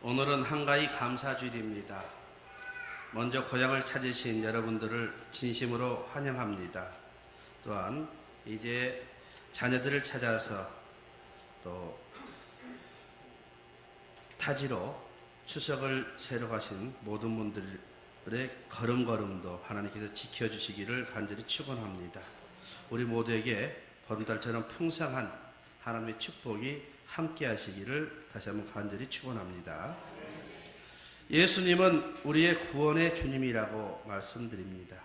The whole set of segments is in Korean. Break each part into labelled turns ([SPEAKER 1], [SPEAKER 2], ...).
[SPEAKER 1] 오늘은 한가위 감사주일입니다. 먼저 고향을 찾으신 여러분들을 진심으로 환영합니다. 또한 이제 자녀들을 찾아서 또 타지로 추석을 새러 가신 모든 분들의 걸음걸음도 하나님께서 지켜주시기를 간절히 축원합니다. 우리 모두에게 보름달처럼 풍성한 하나님의 축복이 함께 하시기를 다시 한번 간절히 축원합니다. 예수님은 우리의 구원의 주님이라고 말씀드립니다.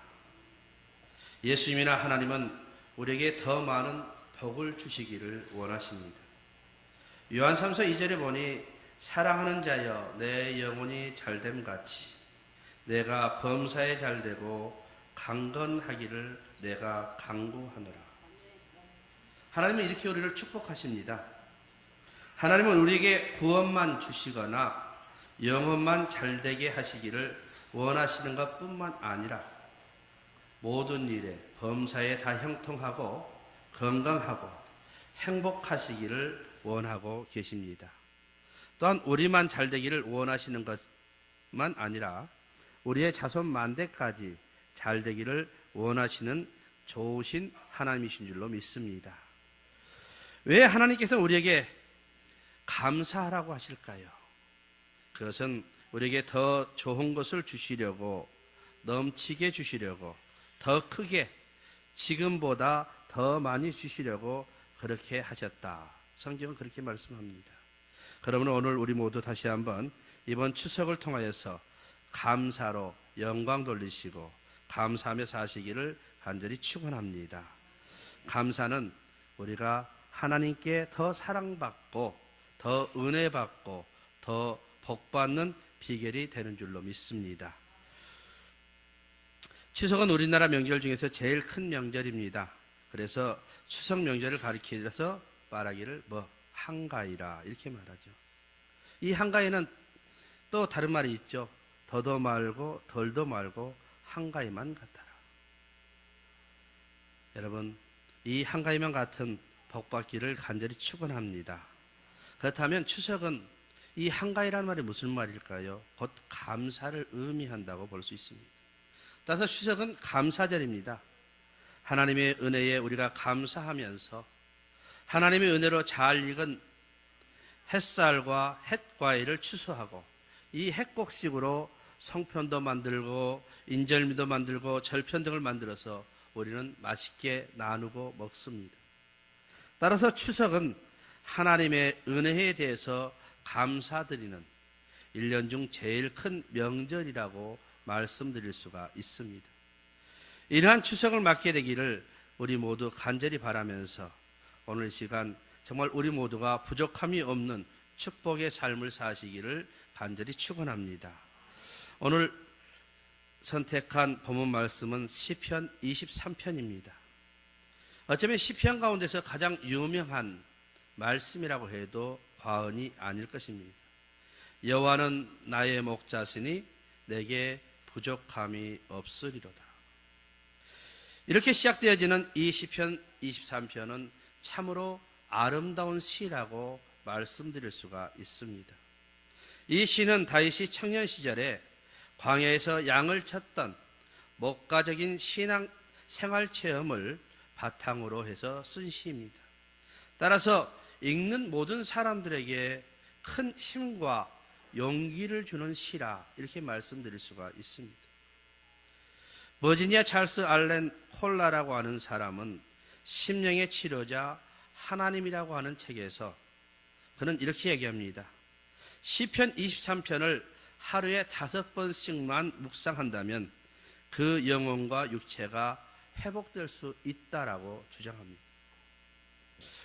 [SPEAKER 1] 예수님이나 하나님은 우리에게 더 많은 복을 주시기를 원하십니다. 요한 3서 2절에 보니 사랑하는 자여 내 영혼이 잘됨 같이 내가 범사에 잘되고 강건하기를 내가 강구하노라. 하나님은 이렇게 우리를 축복하십니다. 하나님은 우리에게 구원만 주시거나 영혼만 잘되게 하시기를 원하시는 것뿐만 아니라 모든 일에 범사에 다 형통하고 건강하고 행복하시기를 원하고 계십니다. 또한 우리만 잘되기를 원하시는 것만 아니라 우리의 자손 만대까지 잘되기를 원하시는 좋으신 하나님이신 줄로 믿습니다. 왜 하나님께서는 우리에게 감사하라고 하실까요? 그것은 우리에게 더 좋은 것을 주시려고, 넘치게 주시려고, 더 크게, 지금보다 더 많이 주시려고 그렇게 하셨다. 성경은 그렇게 말씀합니다. 그러면 오늘 우리 모두 다시 한번 이번 추석을 통하여서 감사로 영광 돌리시고 감사하며 사시기를 간절히 축원합니다. 감사는 우리가 하나님께 더 사랑받고 더 은혜받고 더 복받는 비결이 되는 줄로 믿습니다. 추석은 우리나라 명절 중에서 제일 큰 명절입니다. 그래서 추석 명절을 가리켜서 말하기를 한가위라 이렇게 말하죠. 이 한가위는 또 다른 말이 있죠. 더도 말고 덜도 말고 한가위만 같아라. 여러분, 이 한가위만 같은 복받기를 간절히 축원합니다. 그렇다면 추석은 이 한가위라는 말이 무슨 말일까요? 곧 감사를 의미한다고 볼 수 있습니다. 따라서 추석은 감사절입니다. 하나님의 은혜에 우리가 감사하면서 하나님의 은혜로 잘 익은 햇살과 햇과일을 추수하고 이 햇곡식으로 송편도 만들고 인절미도 만들고 절편 등을 만들어서 우리는 맛있게 나누고 먹습니다. 따라서 추석은 하나님의 은혜에 대해서 감사드리는 1년 중 제일 큰 명절이라고 말씀드릴 수가 있습니다. 이러한 추석을 맞게 되기를 우리 모두 간절히 바라면서 오늘 시간 정말 우리 모두가 부족함이 없는 축복의 삶을 사시기를 간절히 축원합니다. 오늘 선택한 본문 말씀은 시편 23편입니다. 어쩌면 시편 가운데서 가장 유명한 말씀이라고 해도 과언이 아닐 것입니다. 여호와는 나의 목자시니 내게 부족함이 없으리로다. 이렇게 시작되어지는 이 시편 23편은 참으로 아름다운 시라고 말씀드릴 수가 있습니다. 이 시는 다윗이 청년 시절에 광야에서 양을 쳤던 목가적인 신앙 생활 체험을 바탕으로 해서 쓴 시입니다. 따라서 읽는 모든 사람들에게 큰 힘과 용기를 주는 시라 이렇게 말씀드릴 수가 있습니다. 버지니아 찰스 알렌 콜라라고 하는 사람은 심령의 치료자 하나님이라고 하는 책에서 그는 이렇게 얘기합니다. 시편 23편을 하루에 5번씩만 묵상한다면 그 영혼과 육체가 회복될 수 있다라고 주장합니다.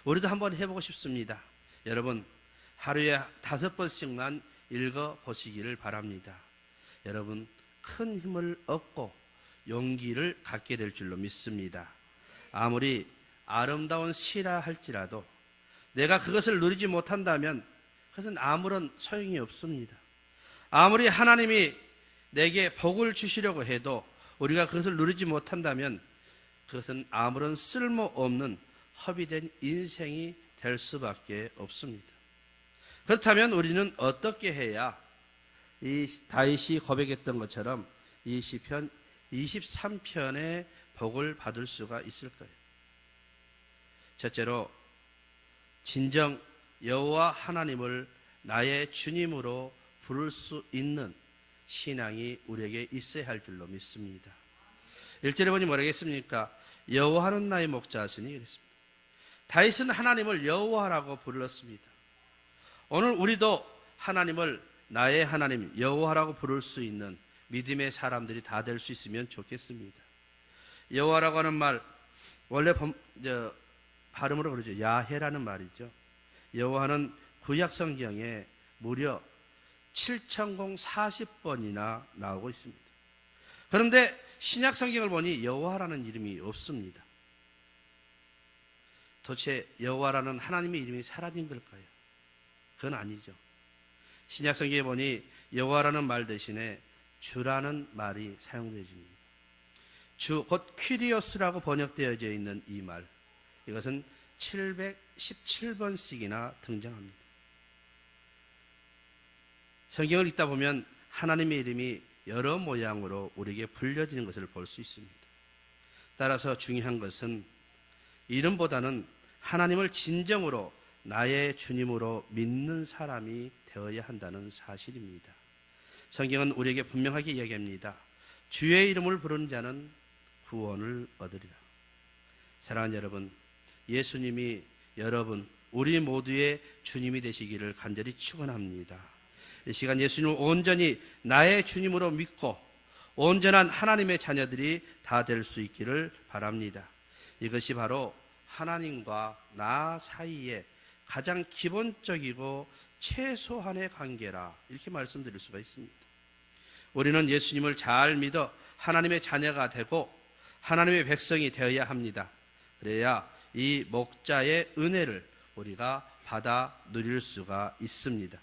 [SPEAKER 1] 우리도 한번 해보고 싶습니다. 여러분, 하루에 5번씩만 읽어보시기를 바랍니다. 여러분, 큰 힘을 얻고 용기를 갖게 될 줄로 믿습니다. 아무리 아름다운 시라 할지라도 내가 그것을 누리지 못한다면 그것은 아무런 소용이 없습니다. 아무리 하나님이 내게 복을 주시려고 해도 우리가 그것을 누리지 못한다면 그것은 아무런 쓸모없는 허비된 인생이 될 수밖에 없습니다. 그렇다면 우리는 어떻게 해야 이 다윗이 고백했던 것처럼 이 시편 23편의 복을 받을 수가 있을 거예요. 첫째로 진정 여호와 하나님을 나의 주님으로 부를 수 있는 신앙이 우리에게 있어야 할 줄로 믿습니다. 1절에 보니 뭐라고 했습니까? 여호와는 나의 목자시니 그랬습니다. 다윗은 하나님을 여호와라고 불렀습니다. 오늘 우리도 하나님을 나의 하나님 여호와라고 부를 수 있는 믿음의 사람들이 다 될 수 있으면 좋겠습니다. 여호와라고 하는 말 원래 발음으로 그러죠. 야훼라는 말이죠. 여호와는 구약 성경에 무려 7040번이나 나오고 있습니다. 그런데 신약 성경을 보니 여호와라는 이름이 없습니다. 도대체 여호와라는 하나님의 이름이 사라진 걸까요? 그건 아니죠. 신약 성경에 보니 여호와라는 말 대신에 주라는 말이 사용되어집니다. 주, 곧 퀴리오스라고 번역되어져 있는 이 말, 이것은 717번씩이나 등장합니다. 성경을 읽다 보면 하나님의 이름이 여러 모양으로 우리에게 불려지는 것을 볼 수 있습니다. 따라서 중요한 것은 이름보다는 하나님을 진정으로 나의 주님으로 믿는 사람이 되어야 한다는 사실입니다. 성경은 우리에게 분명하게 이야기합니다. 주의 이름을 부르는 자는 구원을 얻으리라. 사랑하는 여러분, 예수님이 여러분 우리 모두의 주님이 되시기를 간절히 축원합니다. 이 시간 예수님을 온전히 나의 주님으로 믿고 온전한 하나님의 자녀들이 다 될 수 있기를 바랍니다. 이것이 바로 하나님과 나 사이에 가장 기본적이고 최소한의 관계라 이렇게 말씀드릴 수가 있습니다. 우리는 예수님을 잘 믿어 하나님의 자녀가 되고 하나님의 백성이 되어야 합니다. 그래야 이 목자의 은혜를 우리가 받아 누릴 수가 있습니다.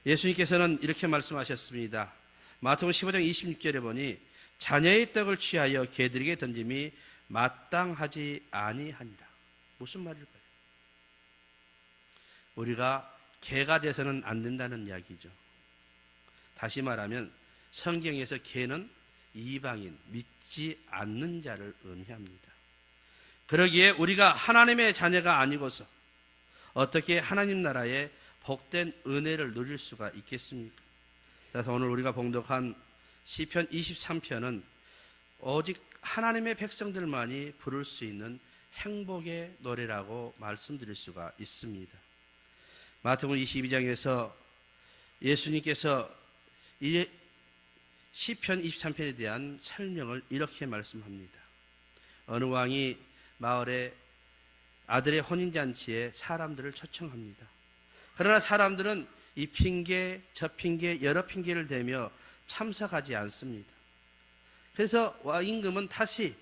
[SPEAKER 1] 예수님께서는 이렇게 말씀하셨습니다. 마태복음 15장 26절에 보니 자녀의 떡을 취하여 개들에게 던짐이 마땅하지 아니하니라. 무슨 말일까요? 우리가 개가 돼서는 안 된다는 이야기죠. 다시 말하면 성경에서 개는 이방인, 믿지 않는 자를 의미합니다. 그러기에 우리가 하나님의 자녀가 아니고서 어떻게 하나님 나라의 복된 은혜를 누릴 수가 있겠습니까? 그래서 오늘 우리가 봉독한 시편 23편은 오직 하나님의 백성들만이 부를 수 있는 행복의 노래라고 말씀드릴 수가 있습니다. 마태복음 22장에서 예수님께서 이 시편 23편에 대한 설명을 이렇게 말씀합니다. 어느 왕이 마을에 아들의 혼인잔치에 사람들을 초청합니다. 그러나 사람들은 이 핑계 저 핑계 여러 핑계를 대며 참석하지 않습니다. 그래서 임금은 다시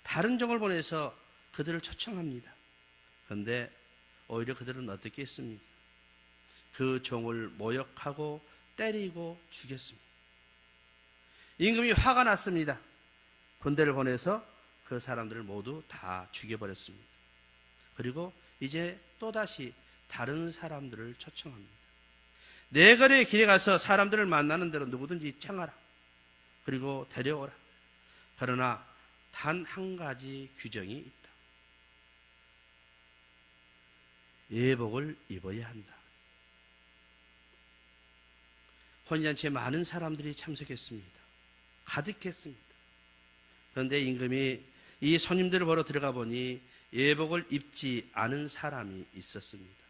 [SPEAKER 1] 다른 종을 보내서 그들을 초청합니다. 그런데 오히려 그들은 어떻게 했습니까? 그 종을 모욕하고 때리고 죽였습니다. 임금이 화가 났습니다. 군대를 보내서 그 사람들을 모두 다 죽여버렸습니다. 그리고 이제 또다시 다른 사람들을 초청합니다. 네 거리의 길에 가서 사람들을 만나는 대로 누구든지 청하라. 그리고 데려오라. 그러나 단 한 가지 규정이 있다. 예복을 입어야 한다. 혼인잔치에 많은 사람들이 참석했습니다. 가득했습니다. 그런데 임금이 이 손님들을 보러 들어가 보니 예복을 입지 않은 사람이 있었습니다.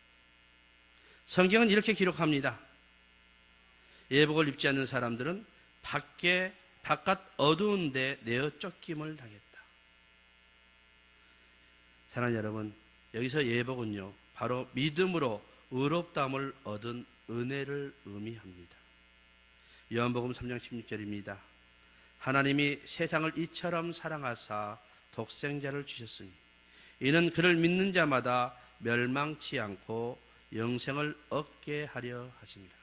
[SPEAKER 1] 성경은 이렇게 기록합니다. 예복을 입지 않는 사람들은 바깥 어두운 데 내어 쫓김을 당했다. 사랑하는 여러분, 여기서 예복은요 바로 믿음으로 의롭다함을 얻은 은혜를 의미합니다. 요한복음 3장 16절입니다. 하나님이 세상을 이처럼 사랑하사 독생자를 주셨으니 이는 그를 믿는 자마다 멸망치 않고 영생을 얻게 하려 하십니다.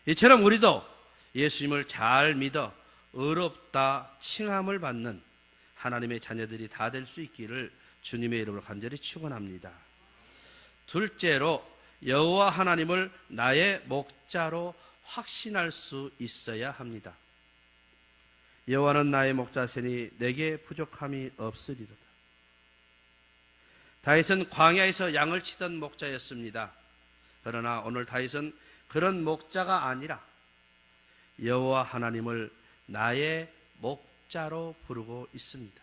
[SPEAKER 1] 이처럼 우리도 예수님을 잘 믿어 의롭다 칭함을 받는 하나님의 자녀들이 다 될 수 있기를 주님의 이름으로 간절히 축원합니다. 둘째로 여호와 하나님을 나의 목자로 확신할 수 있어야 합니다. 여호와는 나의 목자시니 내게 부족함이 없으리로다. 다윗은 광야에서 양을 치던 목자였습니다. 그러나 오늘 다윗은 그런 목자가 아니라 여호와 하나님을 나의 목자로 부르고 있습니다.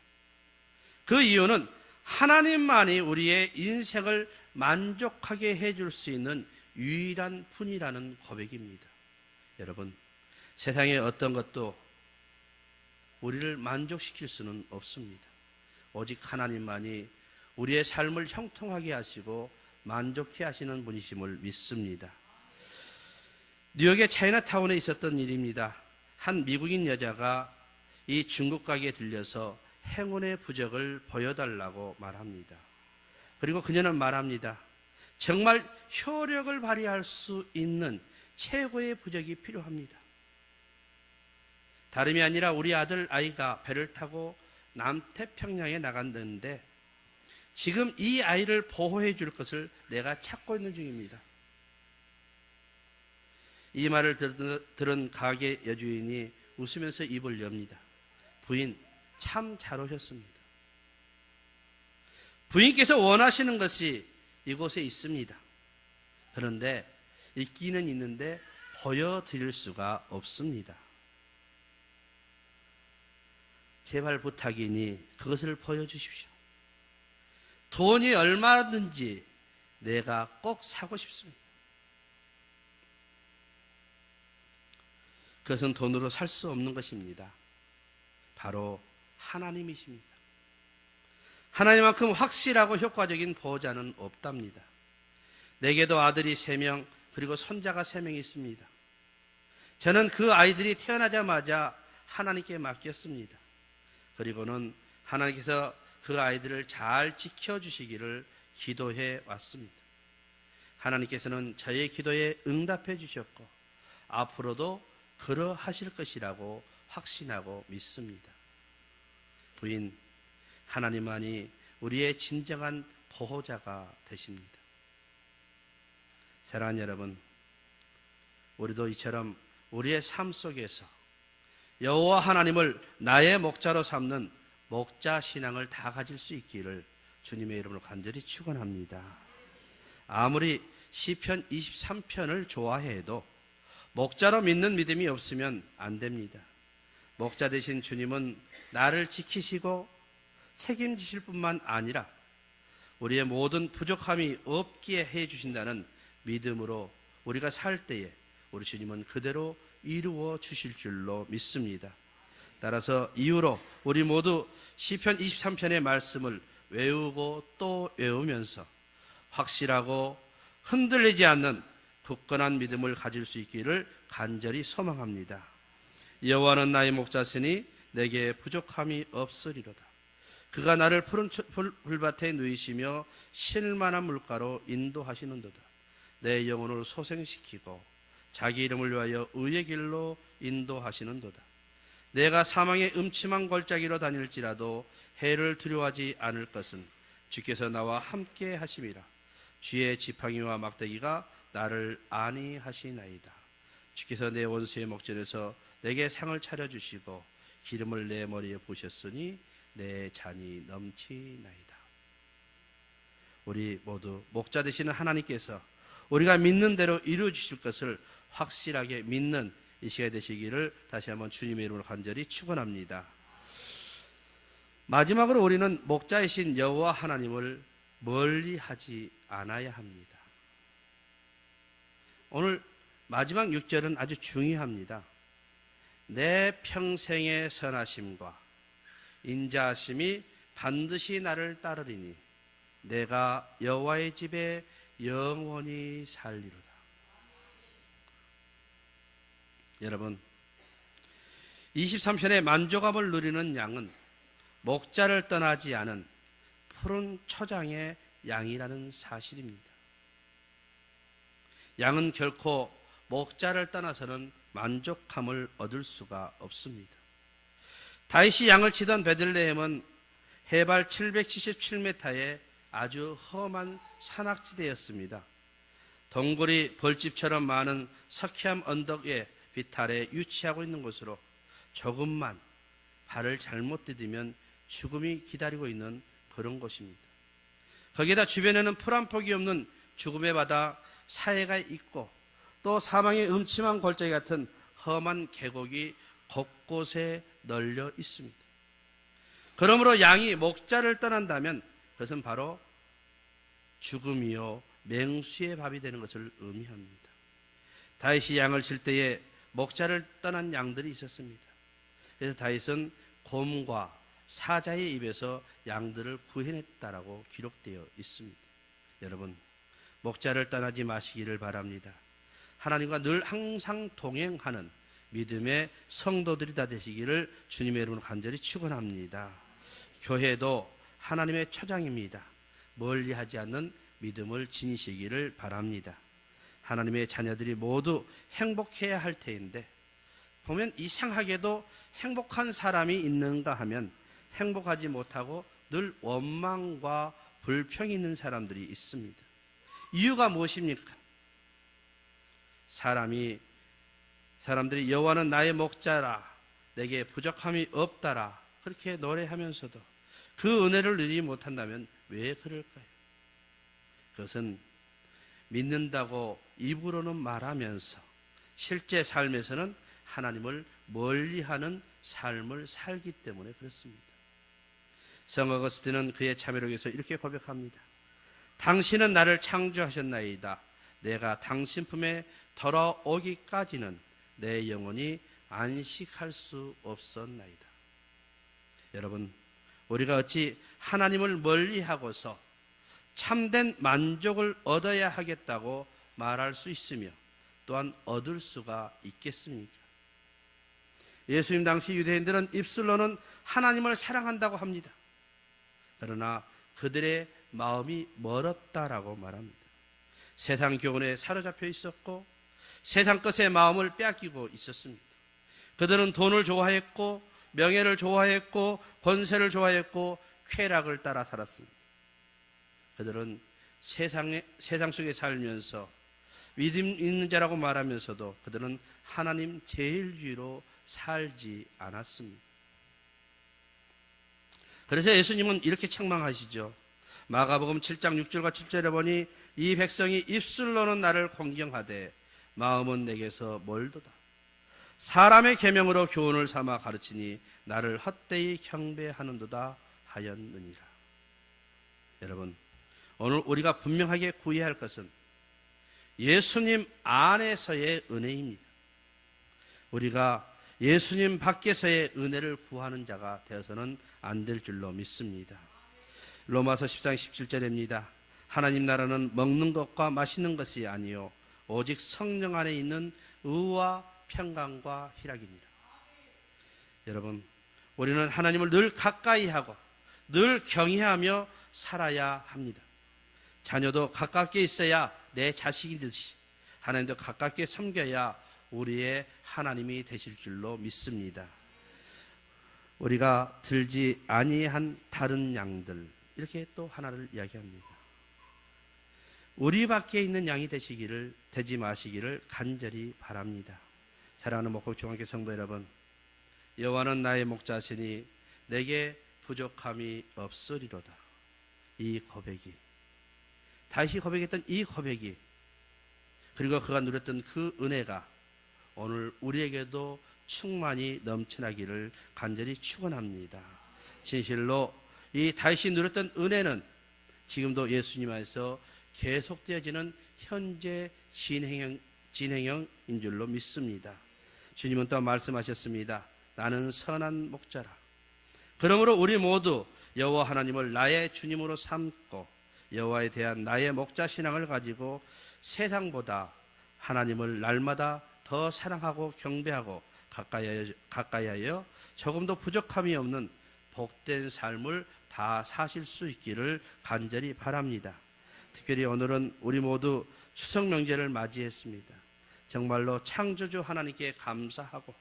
[SPEAKER 1] 그 이유는 하나님만이 우리의 인생을 만족하게 해줄 수 있는 유일한 분이라는 고백입니다. 여러분, 세상의 어떤 것도 우리를 만족시킬 수는 없습니다. 오직 하나님만이 우리의 삶을 형통하게 하시고 만족해 하시는 분이심을 믿습니다. 뉴욕의 차이나타운에 있었던 일입니다. 한 미국인 여자가 이 중국 가게에 들려서 행운의 부적을 보여달라고 말합니다. 그리고 그녀는 말합니다. 정말 효력을 발휘할 수 있는 최고의 부적이 필요합니다. 다름이 아니라 우리 아이가 배를 타고 남태평양에 나갔는데 지금 이 아이를 보호해 줄 것을 내가 찾고 있는 중입니다. 이 말을 들은 가게 여주인이 웃으면서 입을 엽니다. 부인, 참 잘 오셨습니다. 부인께서 원하시는 것이 이곳에 있습니다. 그런데 있기는 있는데 보여드릴 수가 없습니다. 제발 부탁이니 그것을 보여주십시오. 돈이 얼마든지 내가 꼭 사고 싶습니다. 그것은 돈으로 살 수 없는 것입니다. 바로 하나님이십니다. 하나님만큼 확실하고 효과적인 보호자는 없답니다. 내게도 아들이 3명 그리고 손자가 3명이 있습니다. 저는 그 아이들이 태어나자마자 하나님께 맡겼습니다. 그리고는 하나님께서 그 아이들을 잘 지켜주시기를 기도해 왔습니다. 하나님께서는 저의 기도에 응답해 주셨고 앞으로도 그러하실 것이라고 확신하고 믿습니다. 부인, 하나님만이 우리의 진정한 보호자가 되십니다. 사랑하는 여러분, 우리도 이처럼 우리의 삶 속에서 여호와 하나님을 나의 목자로 삼는 목자 신앙을 다 가질 수 있기를 주님의 이름으로 간절히 축원합니다. 아무리 시편 23편을 좋아해도 목자로 믿는 믿음이 없으면 안 됩니다. 목자 되신 주님은 나를 지키시고 책임지실 뿐만 아니라 우리의 모든 부족함이 없게 해 주신다는 믿음으로 우리가 살 때에 우리 주님은 그대로 이루어 주실 줄로 믿습니다. 따라서 이후로 우리 모두 시편 23편의 말씀을 외우고 또 외우면서 확실하고 흔들리지 않는 굳건한 믿음을 가질 수 있기를 간절히 소망합니다. 여호와는 나의 목자시니 내게 부족함이 없으리로다. 그가 나를 푸른 풀밭에 누이시며 쉴만한 물가로 인도하시는도다. 내 영혼을 소생시키고 자기 이름을 위하여 의의 길로 인도하시는도다. 내가 사망의 음침한 골짜기로 다닐지라도 해를 두려워하지 않을 것은 주께서 나와 함께 하심이라. 주의 지팡이와 막대기가 나를 안위하시나이다. 주께서 내 원수의 목전에서 내게 상을 차려주시고 기름을 내 머리에 부으셨으니 내 잔이 넘치나이다. 우리 모두 목자 되시는 하나님께서 우리가 믿는 대로 이루어 주실 것을 확실하게 믿는 이 시간이 되시기를 다시 한번 주님의 이름으로 간절히 축원합니다. 마지막으로 우리는 목자이신 여호와 하나님을 멀리하지 않아야 합니다. 오늘 마지막 6절은 아주 중요합니다. 내 평생의 선하심과 인자하심이 반드시 나를 따르리니 내가 여호와의 집에 영원히 살리로다. 여러분, 23편의 만족함을 누리는 양은 목자를 떠나지 않은 푸른 초장의 양이라는 사실입니다. 양은 결코 목자를 떠나서는 만족함을 얻을 수가 없습니다. 다윗이 양을 치던 베들레헴은 해발 777m의 아주 험한 산악지대였습니다. 동굴이 벌집처럼 많은 석회암 언덕의 비탈에 위치하고 있는 곳으로 조금만 발을 잘못 디디면 죽음이 기다리고 있는 그런 곳입니다. 거기에다 주변에는 풀 한 폭이 없는 죽음의 바다 사해가 있고 또 사망의 음침한 골짜기 같은 험한 계곡이 곳곳에 널려 있습니다. 그러므로 양이 목자를 떠난다면 그것은 바로 죽음이요 맹수의 밥이 되는 것을 의미합니다. 다윗이 양을 칠 때에 목자를 떠난 양들이 있었습니다. 그래서 다윗은 곰과 사자의 입에서 양들을 구해냈다라고 기록되어 있습니다. 여러분, 목자를 떠나지 마시기를 바랍니다. 하나님과 늘 항상 동행하는 믿음의 성도들이 다 되시기를 주님의 이름으로 간절히 축원합니다. 교회도 하나님의 초장입니다. 멀리하지 않는 믿음을 지니시기를 바랍니다. 하나님의 자녀들이 모두 행복해야 할 테인데 보면 이상하게도 행복한 사람이 있는가 하면 행복하지 못하고 늘 원망과 불평이 있는 사람들이 있습니다. 이유가 무엇입니까? 사람들이 여호와는 나의 목자라 내게 부족함이 없다라 그렇게 노래하면서도 그 은혜를 누리지 못한다면 왜 그럴까요? 그것은 믿는다고 입으로는 말하면서 실제 삶에서는 하나님을 멀리하는 삶을 살기 때문에 그렇습니다. 성 어거스틴은 그의 자매록에서 이렇게 고백합니다. 당신은 나를 창조하셨나이다. 내가 당신 품에 돌아오기까지는 내 영혼이 안식할 수 없었나이다. 여러분, 우리가 어찌 하나님을 멀리하고서 참된 만족을 얻어야 하겠다고 말할 수 있으며 또한 얻을 수가 있겠습니까? 예수님 당시 유대인들은 입술로는 하나님을 사랑한다고 합니다. 그러나 그들의 마음이 멀었다라고 말합니다. 세상 교훈에 사로잡혀 있었고 세상 것에 마음을 빼앗기고 있었습니다. 그들은 돈을 좋아했고 명예를 좋아했고 권세를 좋아했고 쾌락을 따라 살았습니다. 그들은 세상 속에 살면서 믿음 있는 자라고 말하면서도 그들은 하나님 제일주의로 살지 않았습니다. 그래서 예수님은 이렇게 책망하시죠. 마가복음 7장 6절과 7절에 보니 이 백성이 입술로는 나를 공경하되 마음은 내게서 멀도다. 사람의 계명으로 교훈을 삼아 가르치니 나를 헛되이 경배하는도다 하였느니라. 여러분, 오늘 우리가 분명하게 구해야 할 것은 예수님 안에서의 은혜입니다. 우리가 예수님 밖에서의 은혜를 구하는 자가 되어서는 안 될 줄로 믿습니다. 로마서 10장 17절입니다. 하나님 나라는 먹는 것과 마시는 것이 아니요 오직 성령 안에 있는 의와 평강과 희락이니라. 여러분, 우리는 하나님을 늘 가까이 하고 늘 경외하며 살아야 합니다. 자녀도 가깝게 있어야 내 자식이듯이 하나님도 가깝게 섬겨야 우리의 하나님이 되실 줄로 믿습니다. 우리가 들지 아니한 다른 양들, 이렇게 또 하나를 이야기합니다. 우리 밖에 있는 양이 되지 마시기를 간절히 바랍니다. 사랑하는 목포 중앙교 성도 여러분, 여호와는 나의 목자시니 내게 부족함이 없으리로다. 이 고백이, 다시 고백했던 이 고백이, 그리고 그가 누렸던 그 은혜가 오늘 우리에게도 충만히 넘쳐나기를 간절히 축원합니다. 진실로 이 다윗이 누렸던 은혜는 지금도 예수님 안에서 계속되어지는 현재 진행형인 줄로 믿습니다. 주님은 또 말씀하셨습니다. 나는 선한 목자라. 그러므로 우리 모두 여호와 하나님을 나의 주님으로 삼고 여호와에 대한 나의 목자 신앙을 가지고 세상보다 하나님을 날마다 더 사랑하고 경배하고 가까이하여 조금도 부족함이 없는 복된 삶을 다 사실 수 있기를 간절히 바랍니다. 특별히 오늘은 우리 모두 추석 명절을 맞이했습니다. 정말로 창조주 하나님께 감사하고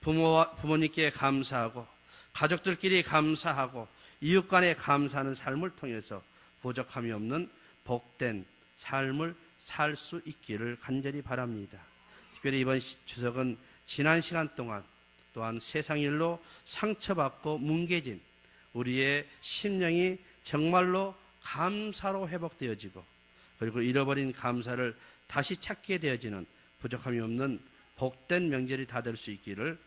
[SPEAKER 1] 부모님께 감사하고 가족들끼리 감사하고 이웃 간에 감사하는 삶을 통해서 부족함이 없는 복된 삶을 살 수 있기를 간절히 바랍니다. 특별히 이번 추석은 지난 시간 동안 또한 세상 일로 상처받고 뭉개진 우리의 심령이 정말로 감사로 회복되어지고, 그리고 잃어버린 감사를 다시 찾게 되어지는 부족함이 없는 복된 명절이 다 될 수 있기를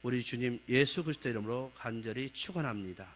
[SPEAKER 1] 우리 주님 예수 그리스도 이름으로 간절히 축원합니다.